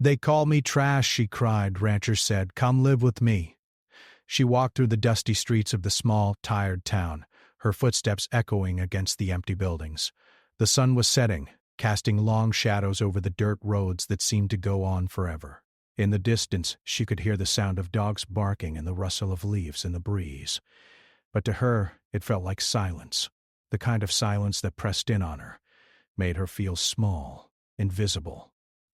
"They call me trash," she cried. Rancher said, "Come live with me." She walked through the dusty streets of the small, tired town, her footsteps echoing against the empty buildings. The sun was setting, casting long shadows over the dirt roads that seemed to go on forever. In the distance, she could hear the sound of dogs barking and the rustle of leaves in the breeze. But to her, it felt like silence, the kind of silence that pressed in on her, made her feel small, invisible.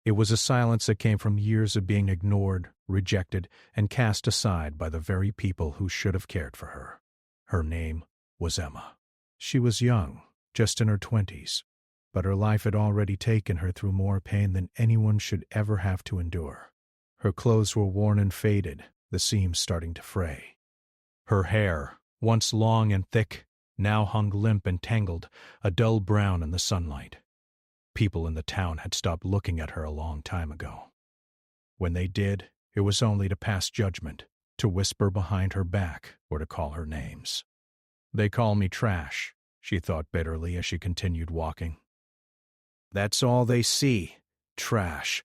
It was a silence that came from years of being ignored, rejected, and cast aside by the very people who should have cared for her. Her name was Emma. She was young, just in her 20s, but her life had already taken her through more pain than anyone should ever have to endure. Her clothes were worn and faded, the seams starting to fray. Her hair, once long and thick, now hung limp and tangled, a dull brown in the sunlight. People in the town had stopped looking at her a long time ago. When they did, it was only to pass judgment, to whisper behind her back, or to call her names. "They call me trash," she thought bitterly as she continued walking. That's all they see, trash.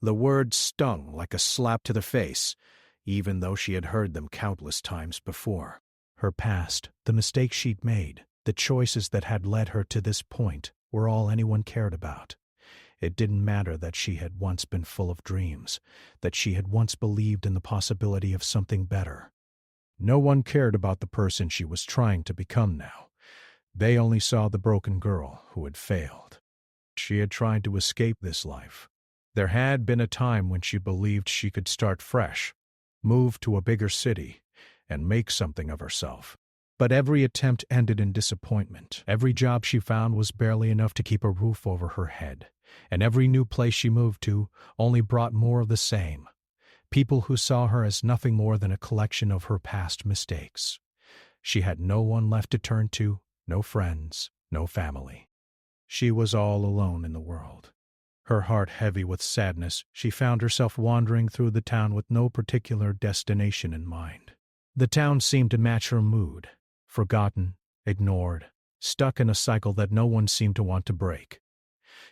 The word stung like a slap to the face, even though she had heard them countless times before. Her past, the mistakes she'd made, the choices that had led her to this point, were all anyone cared about. It didn't matter that she had once been full of dreams, that she had once believed in the possibility of something better. No one cared about the person she was trying to become now. They only saw the broken girl who had failed. She had tried to escape this life. There had been a time when she believed she could start fresh, move to a bigger city, and make something of herself. But every attempt ended in disappointment. Every job she found was barely enough to keep a roof over her head, and every new place she moved to only brought more of the same. People who saw her as nothing more than a collection of her past mistakes. She had no one left to turn to, no friends, no family. She was all alone in the world. Her heart heavy with sadness, she found herself wandering through the town with no particular destination in mind. The town seemed to match her mood. Forgotten, ignored, stuck in a cycle that no one seemed to want to break.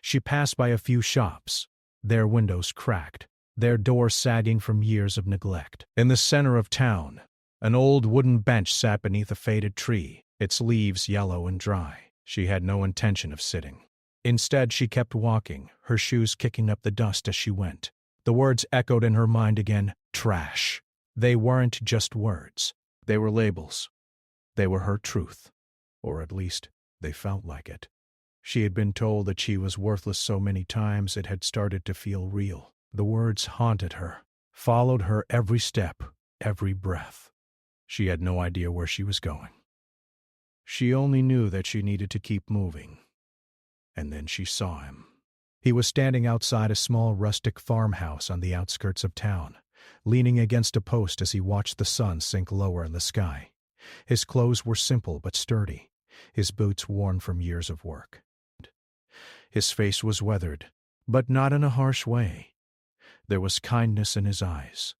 She passed by a few shops, their windows cracked, their doors sagging from years of neglect. In the center of town, an old wooden bench sat beneath a faded tree, its leaves yellow and dry. She had no intention of sitting. Instead, she kept walking, her shoes kicking up the dust as she went. The words echoed in her mind again, trash. They weren't just words. They were labels. They were her truth, or at least they felt like it. She had been told that she was worthless so many times it had started to feel real. The words haunted her, followed her every step, every breath. She had no idea where she was going. She only knew that she needed to keep moving. And then she saw him. He was standing outside a small rustic farmhouse on the outskirts of town, leaning against a post as he watched the sun sink lower in the sky. His clothes were simple but sturdy, his boots worn from years of work. His face was weathered, but not in a harsh way. There was kindness in his eyes,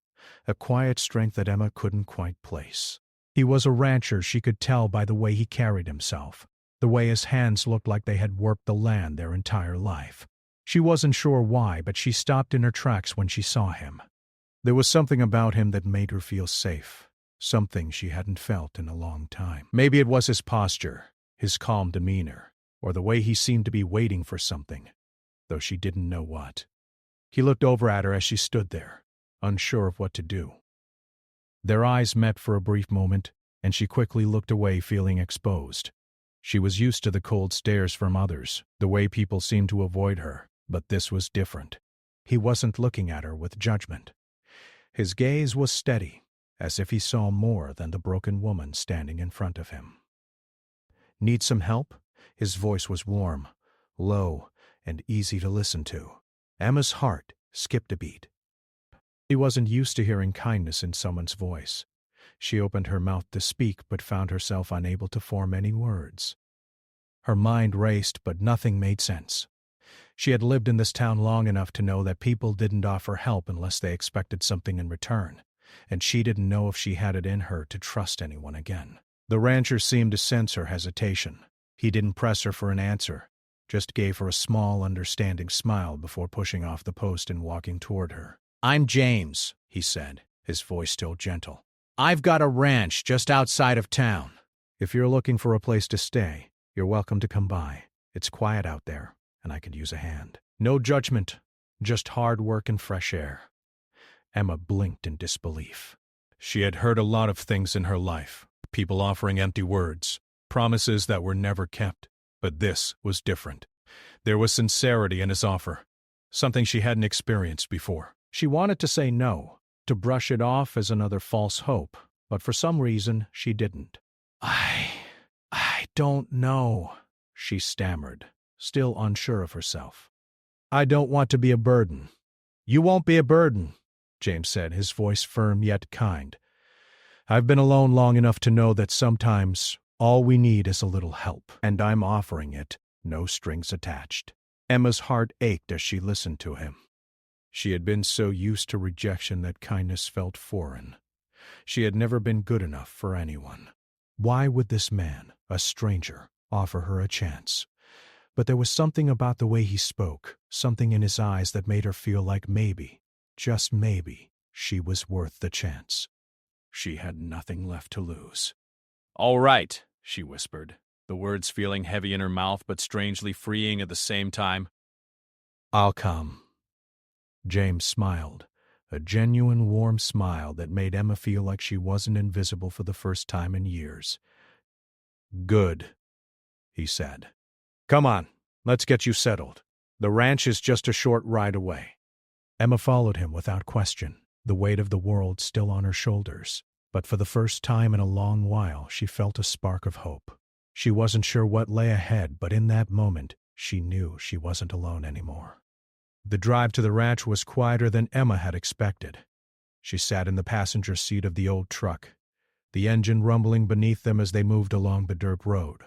a quiet strength that Emma couldn't quite place. He was a rancher, she could tell by the way he carried himself, the way his hands looked like they had worked the land their entire life. She wasn't sure why, but she stopped in her tracks when she saw him. There was something about him that made her feel safe. Something she hadn't felt in a long time. Maybe it was his posture, his calm demeanor, or the way he seemed to be waiting for something, though she didn't know what. He looked over at her as she stood there, unsure of what to do. Their eyes met for a brief moment, and she quickly looked away, feeling exposed. She was used to the cold stares from others, the way people seemed to avoid her, but this was different. He wasn't looking at her with judgment. His gaze was steady, as if he saw more than the broken woman standing in front of him. "Need some help?" His voice was warm, low, and easy to listen to. Emma's heart skipped a beat. She wasn't used to hearing kindness in someone's voice. She opened her mouth to speak but found herself unable to form any words. Her mind raced, but nothing made sense. She had lived in this town long enough to know that people didn't offer help unless they expected something in return, and she didn't know if she had it in her to trust anyone again. The rancher seemed to sense her hesitation. He didn't press her for an answer, just gave her a small, understanding smile before pushing off the post and walking toward her. "I'm James," he said, his voice still gentle. "I've got a ranch just outside of town. If you're looking for a place to stay, you're welcome to come by. It's quiet out there, and I could use a hand. No judgment, just hard work and fresh air." Emma blinked in disbelief. She had heard a lot of things in her life, people offering empty words, promises that were never kept. But this was different. There was sincerity in his offer, something she hadn't experienced before. She wanted to say no, to brush it off as another false hope, but for some reason she didn't. I don't know," she stammered, still unsure of herself. "I don't want to be a burden." "You won't be a burden," James said, his voice firm yet kind. "I've been alone long enough to know that sometimes all we need is a little help, and I'm offering it, no strings attached." Emma's heart ached as she listened to him. She had been so used to rejection that kindness felt foreign. She had never been good enough for anyone. Why would this man, a stranger, offer her a chance? But there was something about the way he spoke, something in his eyes that made her feel like maybe, just maybe, she was worth the chance. She had nothing left to lose. "All right," she whispered, the words feeling heavy in her mouth but strangely freeing at the same time. "I'll come." James smiled, a genuine warm smile that made Emma feel like she wasn't invisible for the first time in years. "Good," he said. "Come on, let's get you settled. The ranch is just a short ride away." Emma followed him without question, the weight of the world still on her shoulders. But for the first time in a long while, she felt a spark of hope. She wasn't sure what lay ahead, but in that moment, she knew she wasn't alone anymore. The drive to the ranch was quieter than Emma had expected. She sat in the passenger seat of the old truck, the engine rumbling beneath them as they moved along the dirt road.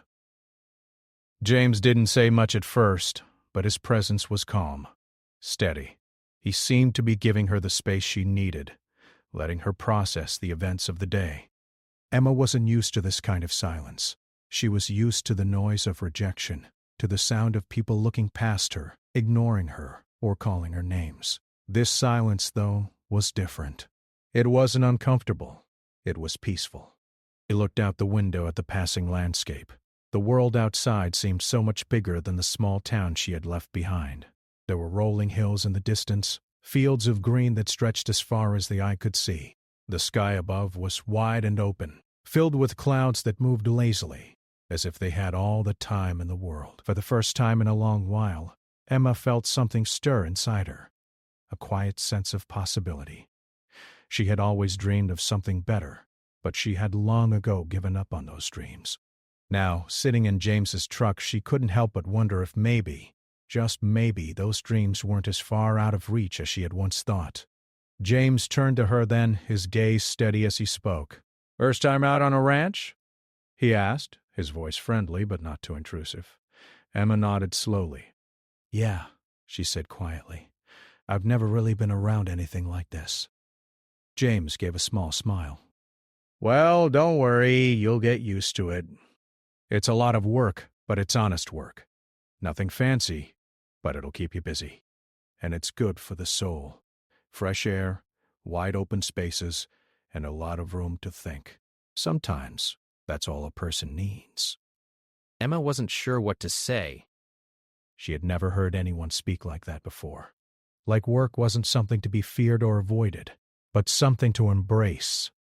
James didn't say much at first, but his presence was calm, steady. He seemed to be giving her the space she needed, letting her process the events of the day. Emma wasn't used to this kind of silence. She was used to the noise of rejection, to the sound of people looking past her, ignoring her, or calling her names. This silence, though, was different. It wasn't uncomfortable. It was peaceful. He looked out the window at the passing landscape. The world outside seemed so much bigger than the small town she had left behind. There were rolling hills in the distance, fields of green that stretched as far as the eye could see. The sky above was wide and open, filled with clouds that moved lazily, as if they had all the time in the world. For the first time in a long while, Emma felt something stir inside her, a quiet sense of possibility. She had always dreamed of something better, but she had long ago given up on those dreams. Now, sitting in James's truck, she couldn't help but wonder if maybe, just maybe, those dreams weren't as far out of reach as she had once thought. James turned to her then, his gaze steady as he spoke. "First time out on a ranch?" he asked, his voice friendly but not too intrusive. Emma nodded slowly. "Yeah," she said quietly. "I've never really been around anything like this." James gave a small smile. "Well, don't worry, you'll get used to it. It's a lot of work, but it's honest work. Nothing fancy, but it'll keep you busy. And it's good for the soul. Fresh air, wide open spaces, and a lot of room to think. Sometimes that's all a person needs." Emma wasn't sure what to say. She had never heard anyone speak like that before. Like work wasn't something to be feared or avoided, but something to embrace.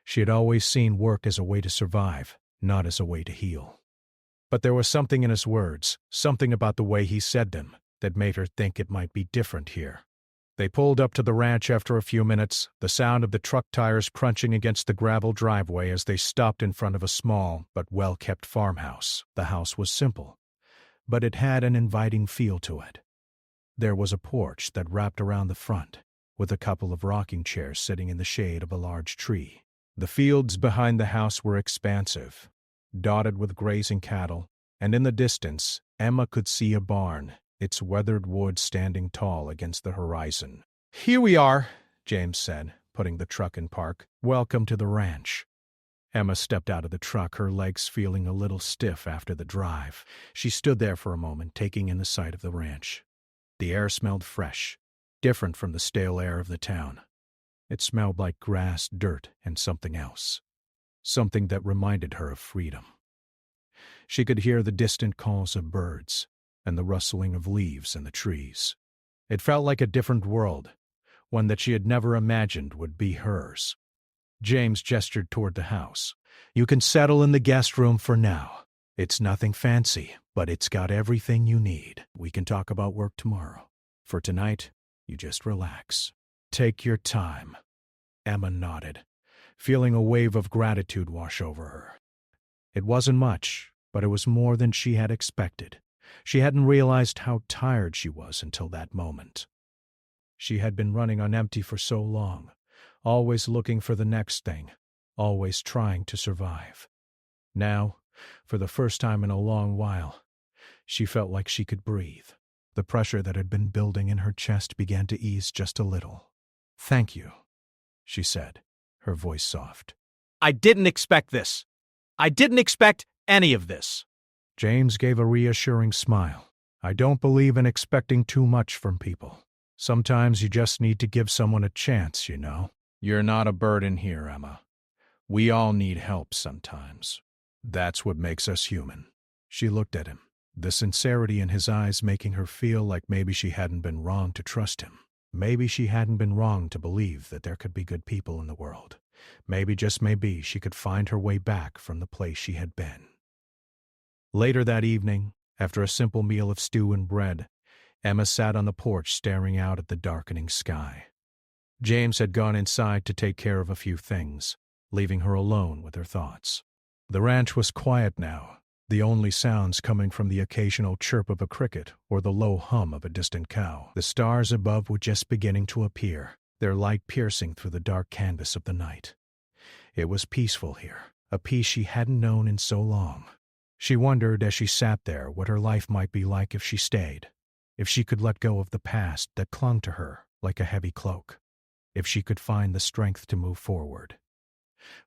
She had always seen work as a way to survive, not as a way to heal. But there was something in his words, something about the way he said them, that made her think it might be different here. They pulled up to the ranch after a few minutes, the sound of the truck tires crunching against the gravel driveway as they stopped in front of a small but well-kept farmhouse. The house was simple, but it had an inviting feel to it. There was a porch that wrapped around the front, with a couple of rocking chairs sitting in the shade of a large tree. The fields behind the house were expansive, dotted with grazing cattle, and in the distance, Emma could see a barn, its weathered wood standing tall against the horizon. "Here we are," James said, putting the truck in park. "Welcome to the ranch." Emma stepped out of the truck, her legs feeling a little stiff after the drive. She stood there for a moment, taking in the sight of the ranch. The air smelled fresh, different from the stale air of the town. It smelled like grass, dirt, and something else. Something that reminded her of freedom. She could hear the distant calls of birds and the rustling of leaves in the trees. It felt like a different world, one that she had never imagined would be hers. James gestured toward the house. "You can settle in the guest room for now. It's nothing fancy, but it's got everything you need. We can talk about work tomorrow. For tonight, you just relax. Take your time." Emma nodded, feeling a wave of gratitude wash over her. It wasn't much, but it was more than she had expected. She hadn't realized how tired she was until that moment. She had been running on empty for so long, always looking for the next thing, always trying to survive. Now, for the first time in a long while, she felt like she could breathe. The pressure that had been building in her chest began to ease just a little. "Thank you," she said, her voice soft. "I didn't expect this. I didn't expect any of this." James gave a reassuring smile. "I don't believe in expecting too much from people. Sometimes you just need to give someone a chance, you know. You're not a burden here, Emma. We all need help sometimes. That's what makes us human." She looked at him, the sincerity in his eyes making her feel like maybe she hadn't been wrong to trust him. Maybe she hadn't been wrong to believe that there could be good people in the world. Maybe, just maybe, she could find her way back from the place she had been. Later that evening, after a simple meal of stew and bread, Emma sat on the porch staring out at the darkening sky. James had gone inside to take care of a few things, leaving her alone with her thoughts. The ranch was quiet now, the only sounds coming from the occasional chirp of a cricket or the low hum of a distant cow. The stars above were just beginning to appear, their light piercing through the dark canvas of the night. It was peaceful here, a peace she hadn't known in so long. She wondered as she sat there what her life might be like if she stayed, if she could let go of the past that clung to her like a heavy cloak, if she could find the strength to move forward.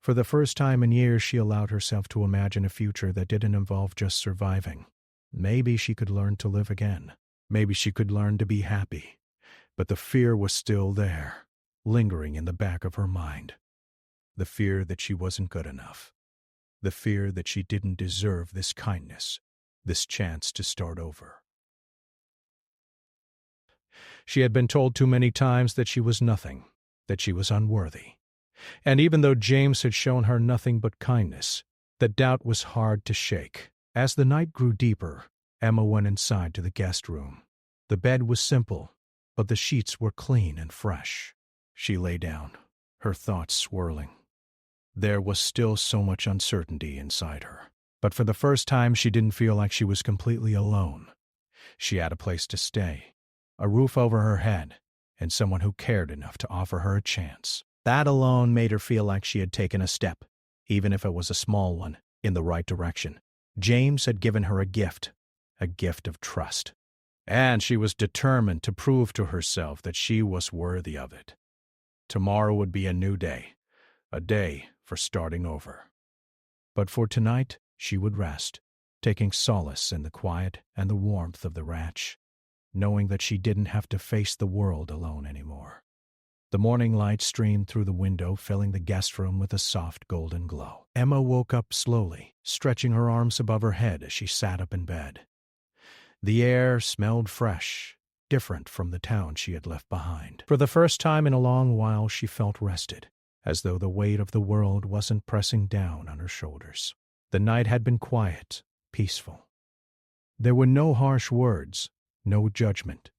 For the first time in years, she allowed herself to imagine a future that didn't involve just surviving. Maybe she could learn to live again. Maybe she could learn to be happy. But the fear was still there, lingering in the back of her mind. The fear that she wasn't good enough. The fear that she didn't deserve this kindness, this chance to start over. She had been told too many times that she was nothing, that she was unworthy. And even though James had shown her nothing but kindness, the doubt was hard to shake. As the night grew deeper, Emma went inside to the guest room. The bed was simple, but the sheets were clean and fresh. She lay down, her thoughts swirling. There was still so much uncertainty inside her, but for the first time she didn't feel like she was completely alone. She had a place to stay, a roof over her head, and someone who cared enough to offer her a chance. That alone made her feel like she had taken a step, even if it was a small one, in the right direction. James had given her a gift of trust. And she was determined to prove to herself that she was worthy of it. Tomorrow would be a new day, a day for starting over. But for tonight, she would rest, taking solace in the quiet and the warmth of the ranch, knowing that she didn't have to face the world alone anymore. The morning light streamed through the window, filling the guest room with a soft golden glow. Emma woke up slowly, stretching her arms above her head as she sat up in bed. The air smelled fresh, different from the town she had left behind. For the first time in a long while, she felt rested, as though the weight of the world wasn't pressing down on her shoulders. The night had been quiet, peaceful. There were no harsh words, no judgment.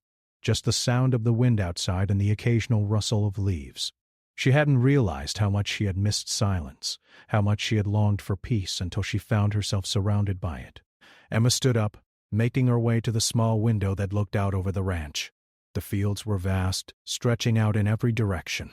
Just the sound of the wind outside and the occasional rustle of leaves. She hadn't realized how much she had missed silence, how much she had longed for peace until she found herself surrounded by it. Emma stood up, making her way to the small window that looked out over the ranch. The fields were vast, stretching out in every direction.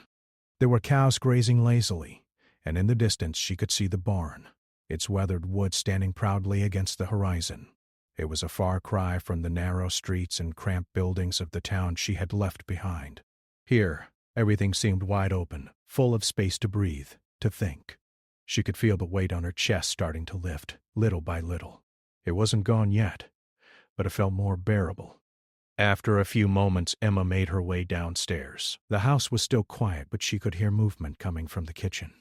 There were cows grazing lazily, and in the distance she could see the barn, its weathered wood standing proudly against the horizon. It was a far cry from the narrow streets and cramped buildings of the town she had left behind. Here, everything seemed wide open, full of space to breathe, to think. She could feel the weight on her chest starting to lift, little by little. It wasn't gone yet, but it felt more bearable. After a few moments, Emma made her way downstairs. The house was still quiet, but she could hear movement coming from the kitchen.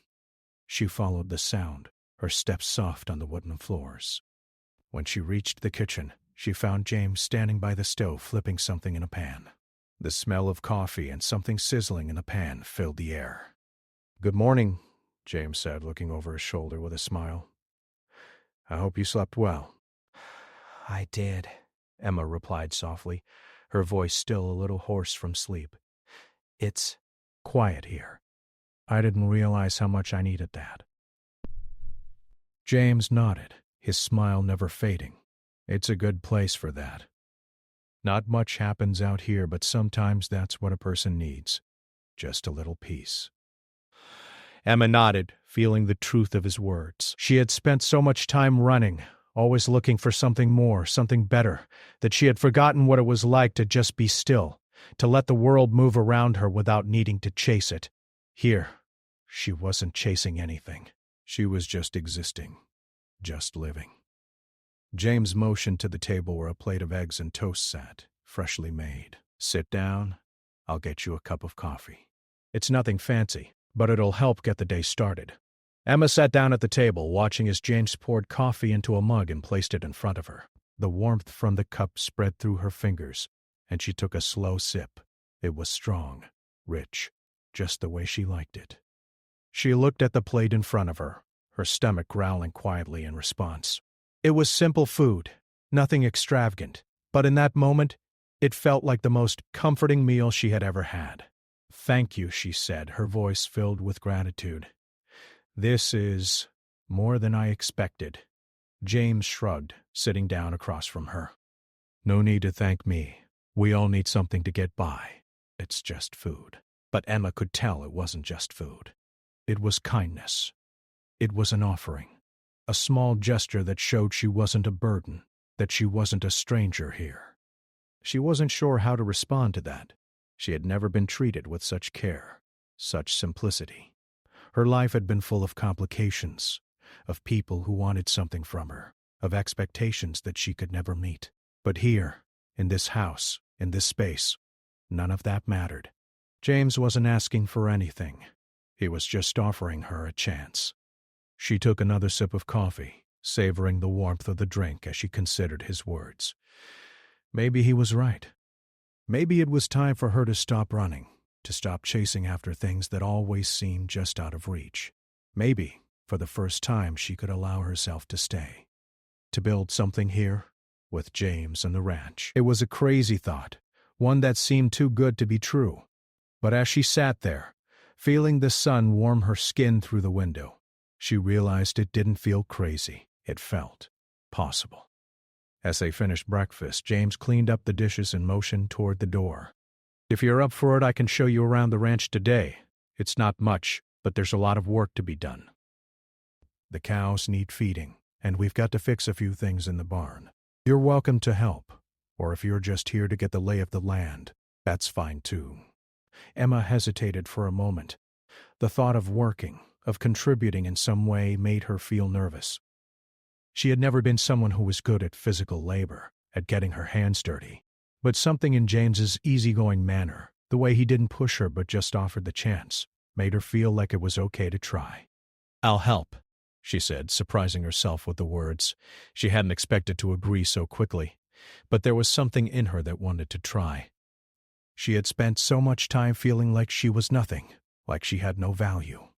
She followed the sound, her steps soft on the wooden floors. When she reached the kitchen, she found James standing by the stove flipping something in a pan. The smell of coffee and something sizzling in the pan filled the air. "Good morning," James said, looking over his shoulder with a smile. "I hope you slept well." "I did," Emma replied softly, her voice still a little hoarse from sleep. "It's quiet here. I didn't realize how much I needed that." James nodded, his smile never fading. "It's a good place for that. Not much happens out here, but sometimes that's what a person needs. Just a little peace." Emma nodded, feeling the truth of his words. She had spent so much time running, always looking for something more, something better, that she had forgotten what it was like to just be still, to let the world move around her without needing to chase it. Here, she wasn't chasing anything. She was just existing, just living. James motioned to the table where a plate of eggs and toast sat, freshly made. "Sit down. I'll get you a cup of coffee. It's nothing fancy, but it'll help get the day started." Emma sat down at the table, watching as James poured coffee into a mug and placed it in front of her. The warmth from the cup spread through her fingers, and she took a slow sip. It was strong, rich, just the way she liked it. She looked at the plate in front of her, her stomach growling quietly in response. It was simple food, nothing extravagant, but in that moment, it felt like the most comforting meal she had ever had. "Thank you," she said, her voice filled with gratitude. "This is more than I expected." James shrugged, sitting down across from her. "No need to thank me. We all need something to get by. It's just food." But Emma could tell it wasn't just food. It was kindness. It was an offering. A small gesture that showed she wasn't a burden, that she wasn't a stranger here. She wasn't sure how to respond to that. She had never been treated with such care, such simplicity. Her life had been full of complications, of people who wanted something from her, of expectations that she could never meet. But here, in this house, in this space, none of that mattered. James wasn't asking for anything. He was just offering her a chance. She took another sip of coffee, savoring the warmth of the drink as she considered his words. Maybe he was right. Maybe it was time for her to stop running, to stop chasing after things that always seemed just out of reach. Maybe, for the first time, she could allow herself to stay, to build something here, with James and the ranch. It was a crazy thought, one that seemed too good to be true. But as she sat there, feeling the sun warm her skin through the window, she realized it didn't feel crazy. It felt possible. As they finished breakfast, James cleaned up the dishes and motioned toward the door. "If you're up for it, I can show you around the ranch today. It's not much, but there's a lot of work to be done. The cows need feeding, and we've got to fix a few things in the barn. You're welcome to help, or if you're just here to get the lay of the land, that's fine too." Emma hesitated for a moment. The thought of working, of contributing in some way, made her feel nervous. She had never been someone who was good at physical labor, at getting her hands dirty. But something in James's easygoing manner, the way he didn't push her but just offered the chance, made her feel like it was okay to try. "I'll help," she said, surprising herself with the words. She hadn't expected to agree so quickly, but there was something in her that wanted to try. She had spent so much time feeling like she was nothing, like she had no value.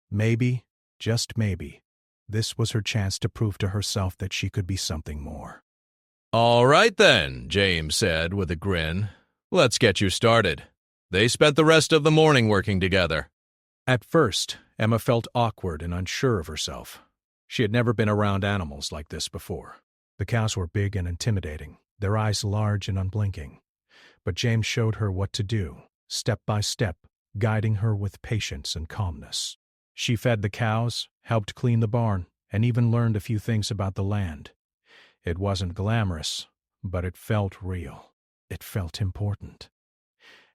Maybe, just maybe, this was her chance to prove to herself that she could be something more. "All right then," James said with a grin. "Let's get you started." They spent the rest of the morning working together. At first, Emma felt awkward and unsure of herself. She had never been around animals like this before. The cows were big and intimidating, their eyes large and unblinking. But James showed her what to do, step by step, guiding her with patience and calmness. She fed the cows, helped clean the barn, and even learned a few things about the land. It wasn't glamorous, but it felt real. It felt important.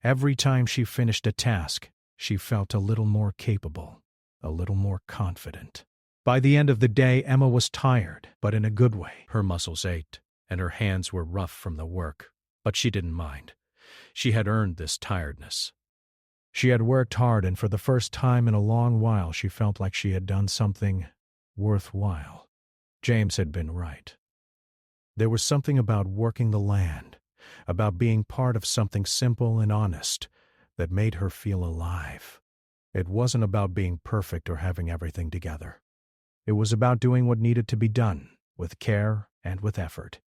Every time she finished a task, she felt a little more capable, a little more confident. By the end of the day, Emma was tired, but in a good way. Her muscles ached, and her hands were rough from the work, but she didn't mind. She had earned this tiredness. She had worked hard, and for the first time in a long while she felt like she had done something worthwhile. James had been right. There was something about working the land, about being part of something simple and honest, that made her feel alive. It wasn't about being perfect or having everything together. It was about doing what needed to be done, with care and with effort.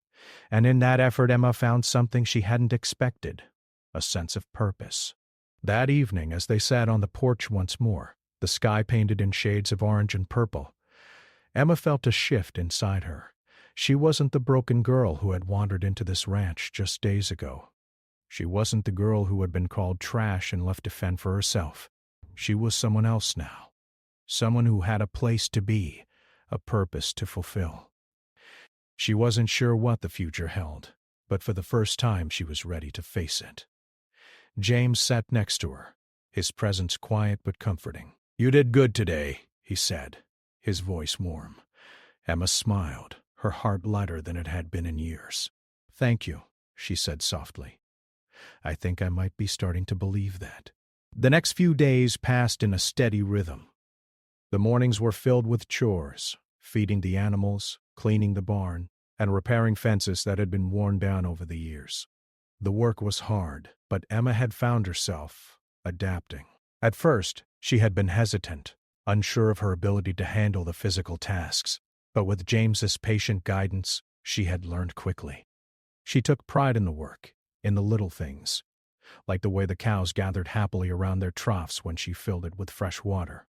And in that effort, Emma found something she hadn't expected, a sense of purpose. That evening, as they sat on the porch once more, the sky painted in shades of orange and purple, Emma felt a shift inside her. She wasn't the broken girl who had wandered into this ranch just days ago. She wasn't the girl who had been called trash and left to fend for herself. She was someone else now. Someone who had a place to be, a purpose to fulfill. She wasn't sure what the future held, but for the first time she was ready to face it. James sat next to her, his presence quiet but comforting. "You did good today," he said, his voice warm. Emma smiled, her heart lighter than it had been in years. "Thank you," she said softly. "I think I might be starting to believe that." The next few days passed in a steady rhythm. The mornings were filled with chores, feeding the animals, cleaning the barn, and repairing fences that had been worn down over the years. The work was hard, but Emma had found herself adapting. At first, she had been hesitant, unsure of her ability to handle the physical tasks, but with James's patient guidance, she had learned quickly. She took pride in the work, in the little things, like the way the cows gathered happily around their troughs when she filled it with fresh water,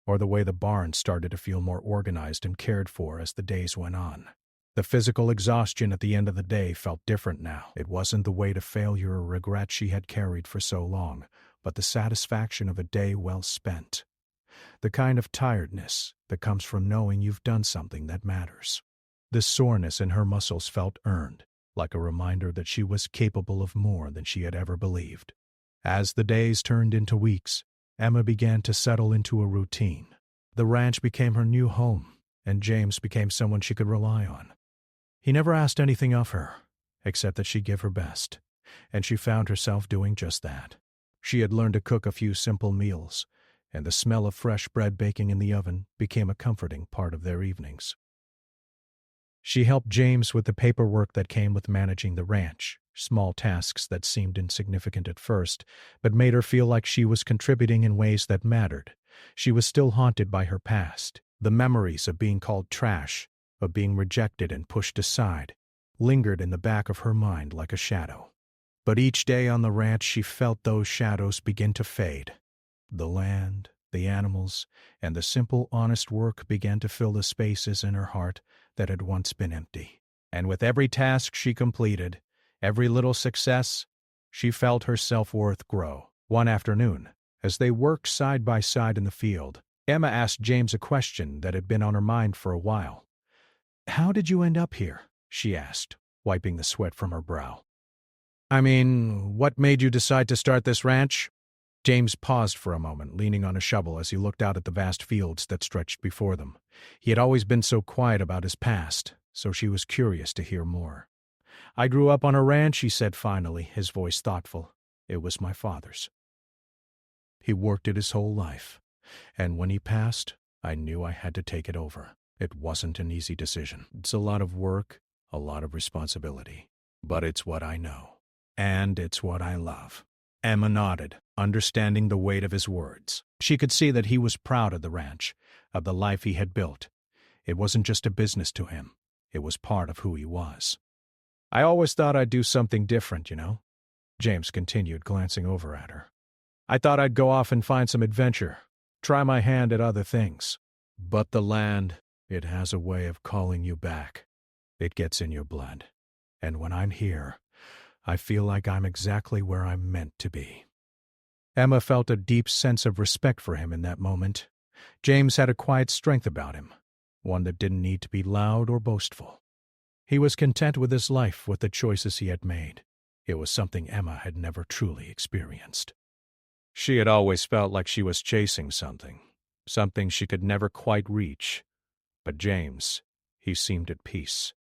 or the way the barn started to feel more organized and cared for as the days went on. The physical exhaustion at the end of the day felt different now. It wasn't the weight of failure or regret she had carried for so long, but the satisfaction of a day well spent. The kind of tiredness that comes from knowing you've done something that matters. The soreness in her muscles felt earned, like a reminder that she was capable of more than she had ever believed. As the days turned into weeks, Emma began to settle into a routine. The ranch became her new home, and James became someone she could rely on. He never asked anything of her, except that she give her best, and she found herself doing just that. She had learned to cook a few simple meals, and the smell of fresh bread baking in the oven became a comforting part of their evenings. She helped James with the paperwork that came with managing the ranch, small tasks that seemed insignificant at first, but made her feel like she was contributing in ways that mattered. She was still haunted by her past. The memories of being called trash, of being rejected and pushed aside, lingered in the back of her mind like a shadow. But each day on the ranch she felt those shadows begin to fade. The land, the animals, and the simple, honest work began to fill the spaces in her heart that had once been empty. And with every task she completed, every little success, she felt her self-worth grow. One afternoon, as they worked side by side in the field, Emma asked James a question that had been on her mind for a while. "How did you end up here?" she asked, wiping the sweat from her brow. "I mean, what made you decide to start this ranch?" James paused for a moment, leaning on a shovel as he looked out at the vast fields that stretched before them. He had always been so quiet about his past, so she was curious to hear more. "I grew up on a ranch," he said finally, his voice thoughtful. "It was my father's. He worked it his whole life, and when he passed, I knew I had to take it over. It wasn't an easy decision. It's a lot of work, a lot of responsibility, but it's what I know, and it's what I love." Emma nodded, understanding the weight of his words. She could see that he was proud of the ranch, of the life he had built. It wasn't just a business to him. It was part of who he was. "I always thought I'd do something different, you know," James continued, glancing over at her. "I thought I'd go off and find some adventure, try my hand at other things. But the land, it has a way of calling you back. It gets in your blood. And when I'm here, I feel like I'm exactly where I'm meant to be." Emma felt a deep sense of respect for him in that moment. James had a quiet strength about him, one that didn't need to be loud or boastful. He was content with his life, with the choices he had made. It was something Emma had never truly experienced. She had always felt like she was chasing something she could never quite reach, But James, he seemed at peace.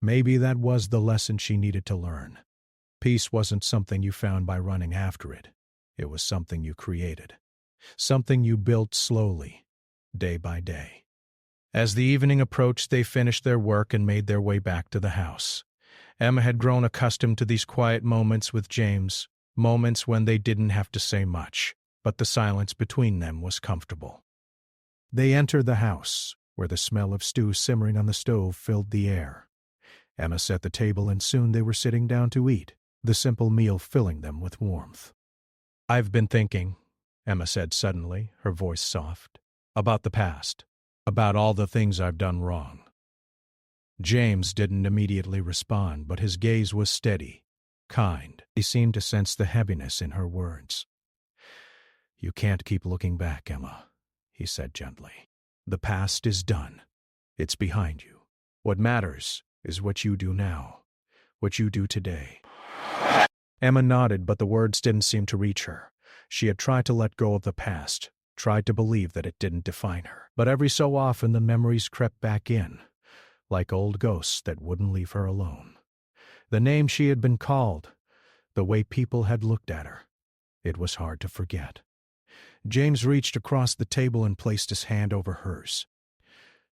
Maybe that was the lesson she needed to learn. Peace wasn't something you found by running after it. It was something you created. Something you built slowly, day by day. As the evening approached, they finished their work and made their way back to the house. Emma had grown accustomed to these quiet moments with James, moments when they didn't have to say much, but the silence between them was comfortable. They entered the house, where the smell of stew simmering on the stove filled the air. Emma set the table and soon they were sitting down to eat, the simple meal filling them with warmth. "I've been thinking," Emma said suddenly, her voice soft, "about the past, about all the things I've done wrong." James didn't immediately respond, but his gaze was steady, kind. He seemed to sense the heaviness in her words. "You can't keep looking back, Emma," he said gently. "The past is done. It's behind you. What matters is what you do now, what you do today." Emma nodded, but the words didn't seem to reach her. She had tried to let go of the past, tried to believe that it didn't define her. But every so often the memories crept back in, like old ghosts that wouldn't leave her alone. The name she had been called, the way people had looked at her. It was hard to forget. James reached across the table and placed his hand over hers.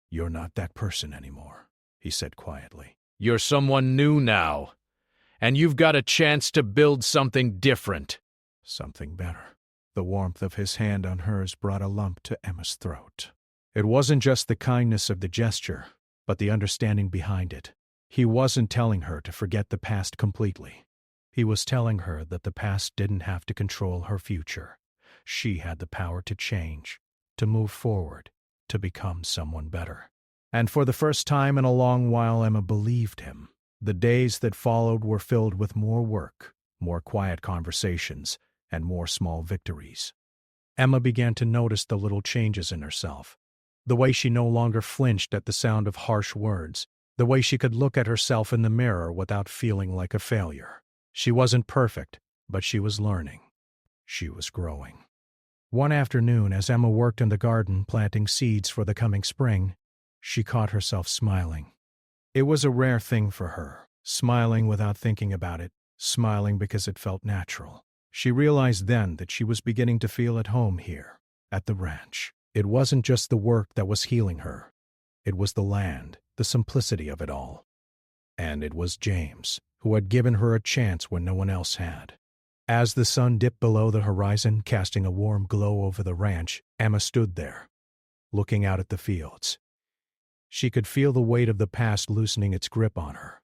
"You're not that person anymore," he said quietly. "You're someone new now, and you've got a chance to build something different." Something better. The warmth of his hand on hers brought a lump to Emma's throat. It wasn't just the kindness of the gesture, but the understanding behind it. He wasn't telling her to forget the past completely. He was telling her that the past didn't have to control her future. She had the power to change, to move forward, to become someone better. And for the first time in a long while, Emma believed him. The days that followed were filled with more work, more quiet conversations, and more small victories. Emma began to notice the little changes in herself. The way she no longer flinched at the sound of harsh words. The way she could look at herself in the mirror without feeling like a failure. She wasn't perfect, but she was learning. She was growing. One afternoon, as Emma worked in the garden planting seeds for the coming spring, she caught herself smiling. It was a rare thing for her, smiling without thinking about it, smiling because it felt natural. She realized then that she was beginning to feel at home here, at the ranch. It wasn't just the work that was healing her. It was the land, the simplicity of it all. And it was James, who had given her a chance when no one else had. As the sun dipped below the horizon, casting a warm glow over the ranch, Emma stood there, looking out at the fields. She could feel the weight of the past loosening its grip on her.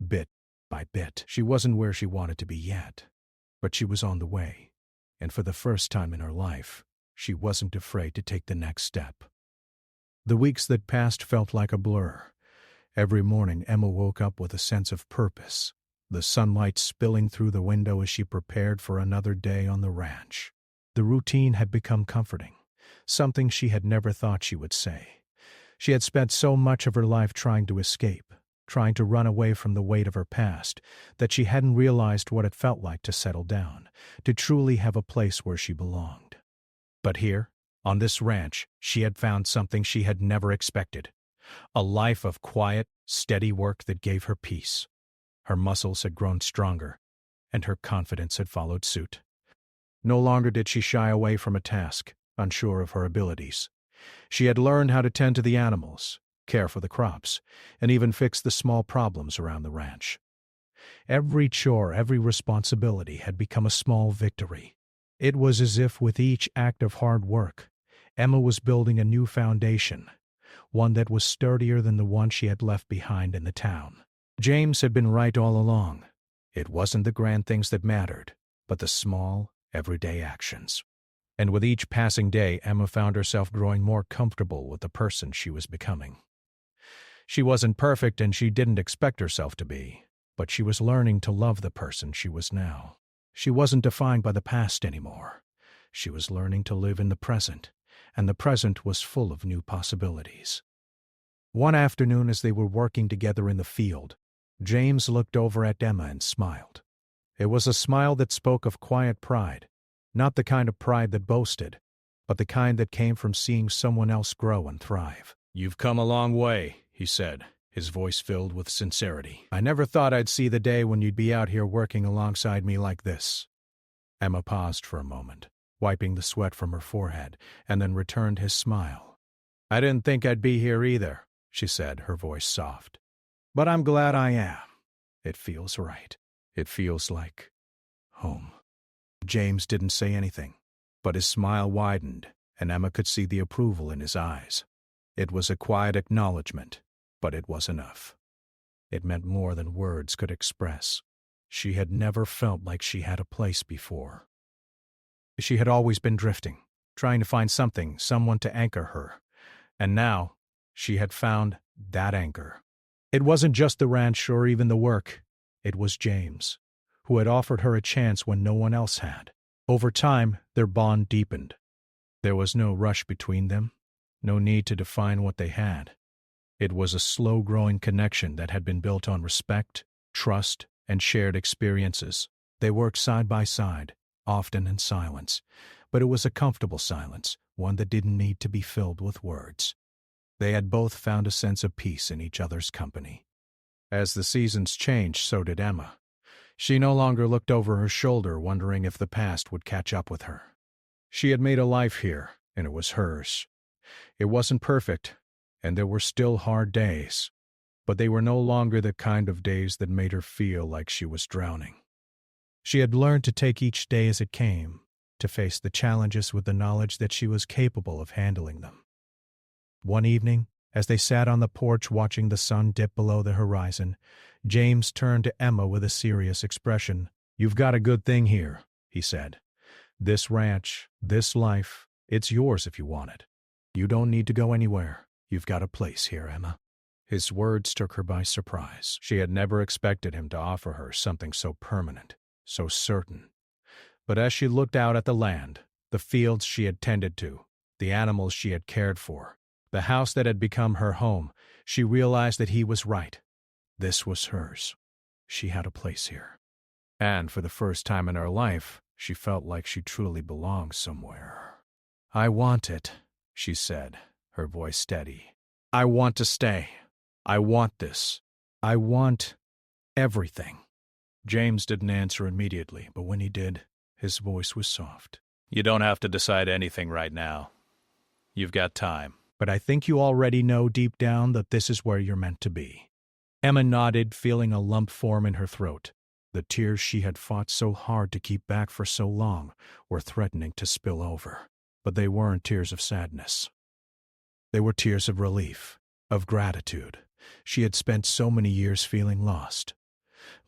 Bit by bit, she wasn't where she wanted to be yet. But she was on the way, and for the first time in her life, she wasn't afraid to take the next step. The weeks that passed felt like a blur. Every morning Emma woke up with a sense of purpose, the sunlight spilling through the window as she prepared for another day on the ranch. The routine had become comforting, something she had never thought she would say. She had spent so much of her life trying to escape, trying to run away from the weight of her past, that she hadn't realized what it felt like to settle down, to truly have a place where she belonged. But here, on this ranch, she had found something she had never expected. A life of quiet, steady work that gave her peace. Her muscles had grown stronger, and her confidence had followed suit. No longer did she shy away from a task, unsure of her abilities. She had learned how to tend to the animals, care for the crops, and even fix the small problems around the ranch. Every chore, every responsibility had become a small victory. It was as if with each act of hard work, Emma was building a new foundation, one that was sturdier than the one she had left behind in the town. James had been right all along. It wasn't the grand things that mattered, but the small, everyday actions. And with each passing day, Emma found herself growing more comfortable with the person she was becoming. She wasn't perfect, and she didn't expect herself to be, but she was learning to love the person she was now. She wasn't defined by the past anymore. She was learning to live in the present, and the present was full of new possibilities. One afternoon, as they were working together in the field, James looked over at Emma and smiled. It was a smile that spoke of quiet pride, not the kind of pride that boasted, but the kind that came from seeing someone else grow and thrive. "You've come a long way," he said, his voice filled with sincerity. "I never thought I'd see the day when you'd be out here working alongside me like this." Emma paused for a moment, wiping the sweat from her forehead, and then returned his smile. "I didn't think I'd be here either," she said, her voice soft. "But I'm glad I am. It feels right. It feels like home." James didn't say anything, but his smile widened, and Emma could see the approval in his eyes. It was a quiet acknowledgement, but it was enough. It meant more than words could express. She had never felt like she had a place before. She had always been drifting, trying to find something, someone to anchor her. And now, she had found that anchor. It wasn't just the ranch or even the work. It was James, who had offered her a chance when no one else had. Over time, their bond deepened. There was no rush between them, no need to define what they had. It was a slow-growing connection that had been built on respect, trust, and shared experiences. They worked side by side, often in silence, but it was a comfortable silence, one that didn't need to be filled with words. They had both found a sense of peace in each other's company. As the seasons changed, so did Emma. She no longer looked over her shoulder wondering if the past would catch up with her. She had made a life here, and it was hers. It wasn't perfect, and there were still hard days, but they were no longer the kind of days that made her feel like she was drowning. She had learned to take each day as it came, to face the challenges with the knowledge that she was capable of handling them. One evening, as they sat on the porch watching the sun dip below the horizon, James turned to Emma with a serious expression. "You've got a good thing here," he said. "This ranch, this life, it's yours if you want it. You don't need to go anywhere. You've got a place here, Emma." His words took her by surprise. She had never expected him to offer her something so permanent, so certain. But as she looked out at the land, the fields she had tended to, the animals she had cared for, the house that had become her home, she realized that he was right. This was hers. She had a place here. And for the first time in her life, she felt like she truly belonged somewhere. "I want it," she said, her voice steady. "I want to stay. I want this. I want everything." James didn't answer immediately, but when he did, his voice was soft. "You don't have to decide anything right now. You've got time. But I think you already know deep down that this is where you're meant to be." Emma nodded, feeling a lump form in her throat. The tears she had fought so hard to keep back for so long were threatening to spill over. But they weren't tears of sadness. They were tears of relief, of gratitude. She had spent so many years feeling lost,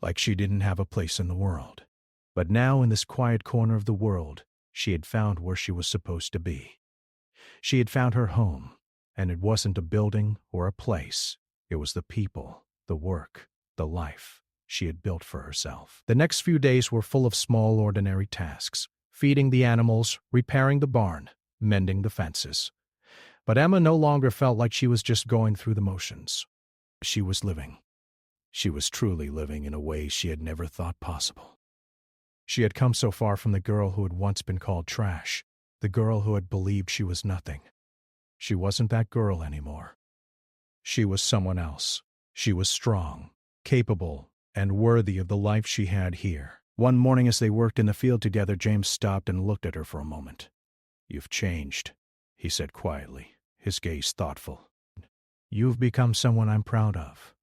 like she didn't have a place in the world. But now in this quiet corner of the world, she had found where she was supposed to be. She had found her home, and it wasn't a building or a place. It was the people, the work, the life she had built for herself. The next few days were full of small, ordinary tasks: feeding the animals, repairing the barn, mending the fences. But Emma no longer felt like she was just going through the motions. She was living. She was truly living in a way she had never thought possible. She had come so far from the girl who had once been called trash, the girl who had believed she was nothing. She wasn't that girl anymore. She was someone else. She was strong, capable, and worthy of the life she had here. One morning as they worked in the field together, James stopped and looked at her for a moment. "You've changed," he said quietly, his gaze thoughtful. "You've become someone I'm proud of.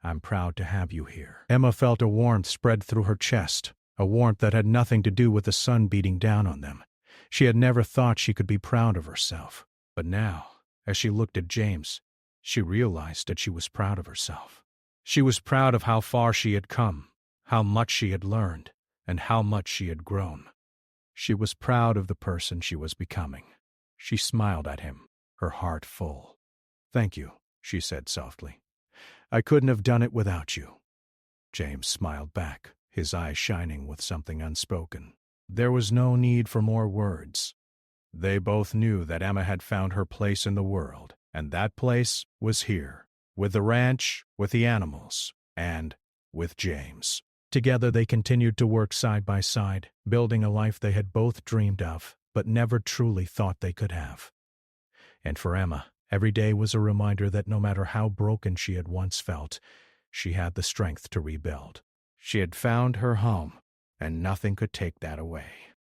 I'm proud to have you here." Emma felt a warmth spread through her chest, a warmth that had nothing to do with the sun beating down on them. She had never thought she could be proud of herself. But now, as she looked at James, she realized that she was proud of herself. She was proud of how far she had come, how much she had learned, and how much she had grown. She was proud of the person she was becoming. She smiled at him, her heart full. "Thank you," she said softly. "I couldn't have done it without you." James smiled back, his eyes shining with something unspoken. There was no need for more words. They both knew that Emma had found her place in the world, and that place was here, with the ranch, with the animals, and with James. Together they continued to work side by side, building a life they had both dreamed of, but never truly thought they could have. And for Emma, Every day was a reminder that no matter how broken she had once felt, she had the strength to rebuild. She had found her home, and nothing could take that away.